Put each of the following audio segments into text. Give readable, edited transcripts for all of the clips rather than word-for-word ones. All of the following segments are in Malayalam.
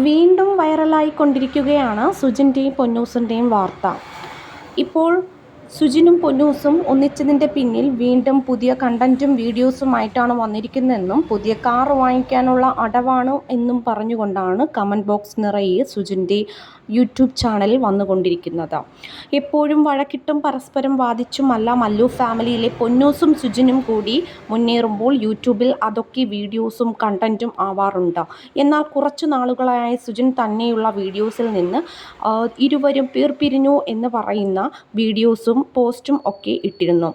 വീണ്ടും വൈറലായിക്കൊണ്ടിരിക്കുകയാണ് സുജിൻ്റെയും പൊന്നൂസിൻ്റെയും വാർത്ത. ഇപ്പോൾ സുജിനും പൊന്നൂസും ഒന്നിച്ചതിൻ്റെ പിന്നിൽ വീണ്ടും പുതിയ കണ്ടൻറ്റും വീഡിയോസുമായിട്ടാണ് വന്നിരിക്കുന്നതെന്നും പുതിയ കാർ വാങ്ങിക്കാനുള്ള അടവാണ് എന്നും പറഞ്ഞുകൊണ്ടാണ് കമൻറ്റ് ബോക്സ് നിറയെ സുജിൻ്റെ യൂട്യൂബ് ചാനലിൽ വന്നുകൊണ്ടിരിക്കുന്നത്. എപ്പോഴും വഴക്കിട്ടും പരസ്പരം വാദിച്ചുമല്ല മല്ലു ഫാമിലിയിലെ പൊന്നൂസും സുജിനും കൂടി മുന്നേറുമ്പോൾ യൂട്യൂബിൽ അതൊക്കെ വീഡിയോസും കണ്ടൻറ്റും ആവാറുണ്ട്. എന്നാൽ കുറച്ചു നാളുകളായി സുജിൻ തന്നെയുള്ള വീഡിയോസിൽ നിന്ന് ഇരുവരും പിരിഞ്ഞു എന്ന് പറയുന്ന വീഡിയോസും പോസ്റ്റും ഒക്കെ ഇട്ടിരുന്നു.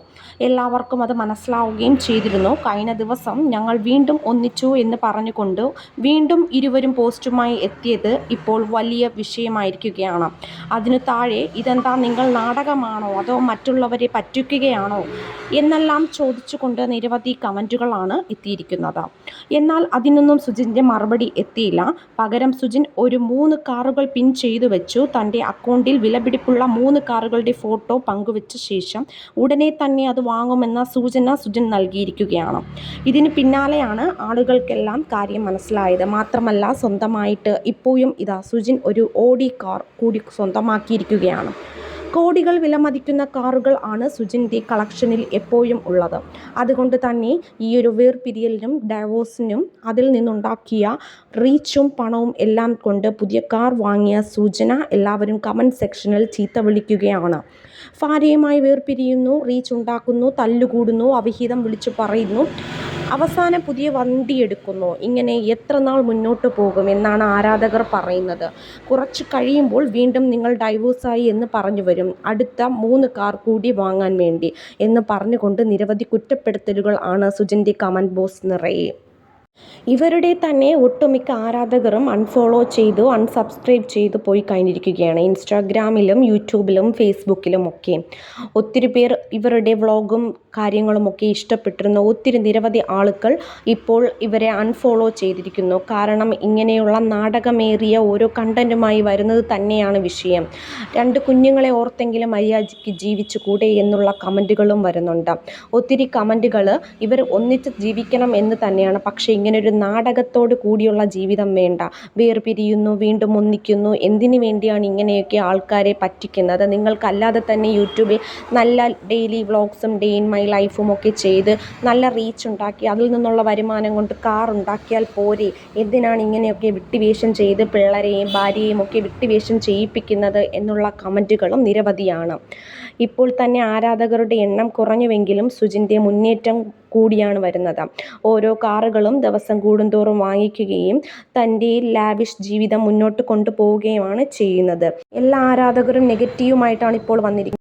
എല്ലാവർക്കും അത് മനസ്സിലാവുകയും ചെയ്തിരുന്നു. കഴിഞ്ഞ ദിവസം ഞങ്ങൾ വീണ്ടും ഒന്നിച്ചു എന്ന് പറഞ്ഞുകൊണ്ട് വീണ്ടും ഇരുവരും പോസ്റ്റുമായി എത്തിയത് ഇപ്പോൾ വലിയ വിഷയമായിരിക്കുകയാണ്. അതിനു താഴെ ഇതെന്താ നിങ്ങൾ നാടകമാണോ അതോ മറ്റുള്ളവരെ പറ്റിക്കുകയാണോ എന്നെല്ലാം ചോദിച്ചുകൊണ്ട് നിരവധി കമൻറ്റുകളാണ് എത്തിയിരിക്കുന്നത്. എന്നാൽ അതിനൊന്നും സുജിൻ്റെ മറുപടി എത്തിയില്ല. പകരം സുജിൻ ഒരു 3 കാറുകൾ പിൻ ചെയ്തു വെച്ചു. തൻ്റെ അക്കൗണ്ടിൽ വിലപിടിപ്പുള്ള 3 കാറുകളുടെ ഫോട്ടോ പങ്കുവെച്ച ശേഷം ഉടനെ തന്നെ അത് വാങ്ങുമെന്ന സൂചന സുജിൻ നൽകിയിരിക്കുകയാണ്. ഇതിന് പിന്നാലെയാണ് ആളുകൾക്കെല്ലാം കാര്യം മനസ്സിലായത്. മാത്രമല്ല സ്വന്തമായിട്ട് ഇപ്പോഴും ഇതാ സുജിൻ ഒരു ഓഡി കാർ കൂടി സ്വന്തമാക്കിയിരിക്കുകയാണ്. കോടികൾ വിലമതിക്കുന്ന കാറുകൾ ആണ് സുജിൻ്റെ കളക്ഷനിൽ എപ്പോഴും ഉള്ളത്. അതുകൊണ്ട് തന്നെ ഈ ഒരു വേർപിരിയലിനും ഡൈവോഴ്സിനും അതിൽ നിന്നുണ്ടാക്കിയ റീച്ചും പണവും എല്ലാം കൊണ്ട് പുതിയ കാർ വാങ്ങിയ സൂചന എല്ലാവരും കമൻറ്റ് സെക്ഷനിൽ ചീത്ത വിളിക്കുകയാണ്. ഭാര്യയുമായി വേർപിരിയുന്നു, റീച്ച് ഉണ്ടാക്കുന്നു, തല്ലുകൂടുന്നു, അവിഹിതം വിളിച്ചു പറയുന്നു, അവസാനം പുതിയ വണ്ടി എടുക്കുന്നു. ഇങ്ങനെ എത്ര നാൾ മുന്നോട്ട് പോകും എന്നാണ് ആരാധകർ പറയുന്നത്. കുറച്ച് കഴിയുമ്പോൾ വീണ്ടും നിങ്ങൾ ഡൈവോഴ്സായി എന്ന് പറഞ്ഞു വരും, അടുത്ത 3 കാർ കൂടി വാങ്ങാൻ വേണ്ടി എന്ന് പറഞ്ഞുകൊണ്ട് നിരവധി കുറ്റപ്പെടുത്തലുകൾ ആണ് സുജിൻ്റെ കമൻറ്റ് ബോക്സ് നിറയെ. ഇവരുടെ തന്നെ ഒട്ടുമിക്ക ആരാധകരും അൺഫോളോ ചെയ്തു അൺസബ്സ്ക്രൈബ് ചെയ്തു പോയി കഴിഞ്ഞിരിക്കുകയാണ്. ഇൻസ്റ്റാഗ്രാമിലും യൂട്യൂബിലും ഫേസ്ബുക്കിലും ഒക്കെ ഒത്തിരി പേർ ഇവരുടെ വ്ളോഗും കാര്യങ്ങളുമൊക്കെ ഇഷ്ടപ്പെട്ടിരുന്നു. ഒത്തിരി നിരവധി ആളുകൾ ഇപ്പോൾ ഇവരെ അൺഫോളോ ചെയ്തിരിക്കുന്നു. കാരണം ഇങ്ങനെയുള്ള നാടകമേറിയ ഓരോ കണ്ടൻറ്റുമായി വരുന്നത് തന്നെയാണ് വിഷയം. 2 കുഞ്ഞുങ്ങളെ ഓർത്തെങ്കിലും മര്യാദയ്ക്ക് ജീവിച്ചു കൂടെ എന്നുള്ള കമൻറ്റുകളും വരുന്നുണ്ട്. ഒത്തിരി കമൻറ്റുകൾ ഇവർ ഒന്നിച്ച് ജീവിക്കണം എന്ന് തന്നെയാണ്. പക്ഷേ ഇങ്ങനൊരു നാടകത്തോട് കൂടിയുള്ള ജീവിതം വേണ്ട. വേർപിരിയുന്നു, വീണ്ടും ഒന്നിക്കുന്നു, എന്തിനു വേണ്ടിയാണ് ഇങ്ങനെയൊക്കെ ആൾക്കാരെ പറ്റിക്കുന്നത്? നിങ്ങൾക്കല്ലാതെ തന്നെ യൂട്യൂബിൽ നല്ല ഡെയിലി വ്ളോഗ്സും ഡേ ഇൻ മൈ ലൈഫും ഒക്കെ ചെയ്ത് നല്ല റീച്ച് ഉണ്ടാക്കി അതിൽ നിന്നുള്ള വരുമാനം കൊണ്ട് കാർ ഉണ്ടാക്കിയാൽ പോരെ? എന്തിനാണ് ഇങ്ങനെയൊക്കെ വിട്ടുവേഷം ചെയ്ത് പിള്ളേരെയും ഭാര്യയെയും ഒക്കെ വിട്ടുവേഷം ചെയ്യിപ്പിക്കുന്നത് എന്നുള്ള കമൻറ്റുകളും നിരവധിയാണ്. ഇപ്പോൾ തന്നെ ആരാധകരുടെ എണ്ണം കുറഞ്ഞുവെങ്കിലും സുജിൻ്റെ മുന്നേറ്റം കൂടിയാണ് വരുന്നത്. ഓരോ കാറുകളും ദിവസം കൂടുന്തോറും വാങ്ങിക്കുകയും തൻ്റെ ലാവിഷ് ജീവിതം മുന്നോട്ട് കൊണ്ടുപോവുകയുമാണ് ചെയ്യുന്നത്. എല്ലാ ആരാധകരും നെഗറ്റീവുമായിട്ടാണ് ഇപ്പോൾ വന്നിരിക്കുന്നത്.